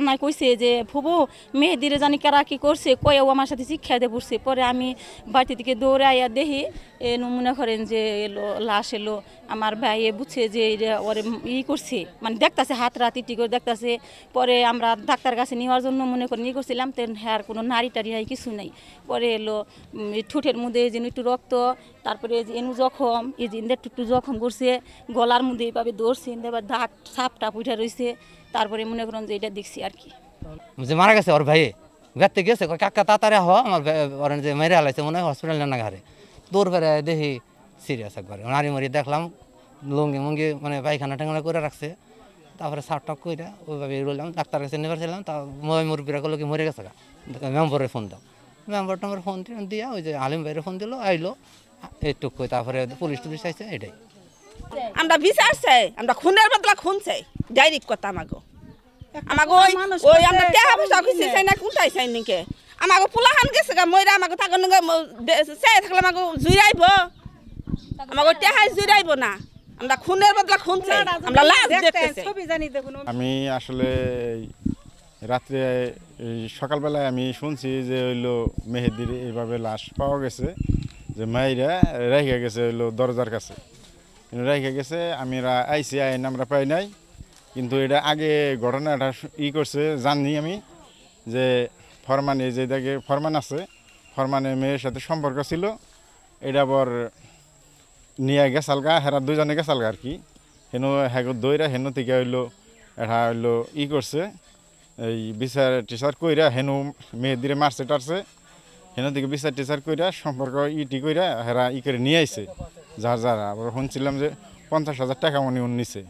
থানায় কইছে যে ফুবু মেহেদিরে জানি কারা কি করছে কয়েও আমার সাথে শিক্ষা দিয়ে পড়ছে। পরে আমি বাড়ি থেকে দৌড়ে আইয়া দেখি মনে করেন যে এলো লাশ এলো। আমার ভাই বুঝছে যে ওরে করছে, মানে দেখতেছে হাত রাত ইটি করে দেখতেছে। পরে আমরা ডাক্তার কাছে নেওয়ার জন্য মনে করেন করছিলাম, তেন হ্যাঁ কোনো নারী টাড়ি নাই, কিছু নাই। পরে এলো ঠোঁটের মধ্যে যেন একটু রক্ত, তারপরে যে এনু জখম, এই যে একটু জখম করছে, গলার মধ্যে এইভাবে ধরছে, এবার দাঁত সাপ টাপ উঠে রয়েছে। তারপরে মনে করেন যে এটা দেখছি আর কি, যে মারা গেছে ওর ভাই গাতে গেছে কাকা তাড়াতাড়ি হওয়া আমার ওরা যে মেরে হালাইছে মনে হয় হসপিটাল না ঘরে দৌড় ফেরে দেখি সিরিয়াস একবারে নারী মরি দেখলাম লুঙ্গি মুঙ্গি মানে পায়খানা টাঙ্গানা করে রাখছে। তারপরে সাপ টাপ করে ওইভাবে রইলাম, ডাক্তার কাছে নেবার ছিলাম। তা মুরব্বীরা করলো কি মরে গেছে মেম্বরের ফোন দাও, মেম্বার টম্বর ফোন দিয়া ওই যে আলিম ভাইয়ের ফোন দিল, আইলো এইটুকু। তারপরে পুলিশ টুলিশ আইছে, এটাই। আমরা বিচার চাই, আমরা খুনের বদলা খুন চাই, ডাইরেক্ট কথা আমাকে ওই আমরা টাকা পয়সা খুঁজছি চাই না কোনটাই চাই নাকি। আমাকে পোলাহান গেছে গা ময়রা, আমাকে থাকুন চাই থাকলে আমাকে জুইরাইব, আমাকে টাকায় জুইরাইব না। আমরা খুনের বদলা খুন চাই, আমরা লাশ দেখতে চাই। আমি আসলে রাত্রে সকালবেলায় আমি শুনছি যে হইলো মেহেদির এইভাবে লাশ পাওয়া গেছে, যে মাইরা রেখে গেছে হইলো দরজার কাছে রেখে গেছে। আমরা আইসি আইন আমরা পাই নাই, কিন্তু এটা আগে ঘটনাটা করছে জানি আমি যে ফরমানে যে দেখে ফরমান আছে, ফরমানে মেয়ের সাথে সম্পর্ক ছিল। এটা আবার নিয়ে গেছালগা, হেরা দুজনে গেছালগা আর কি। হেন হ্যাঁ দইরা হেন থেকে হইলো এটা হইলো করছে এই বিচার টিচার কইরা হেন মেয়েদিরে মারছে টারছে, হেন থেকে বিচার টিচার কইরা সম্পর্ক কইরা হেরা করে নিয়ে আইছে। যার যারা আবার শুনছিলাম যে 50,000 টাকা মনে নিছে।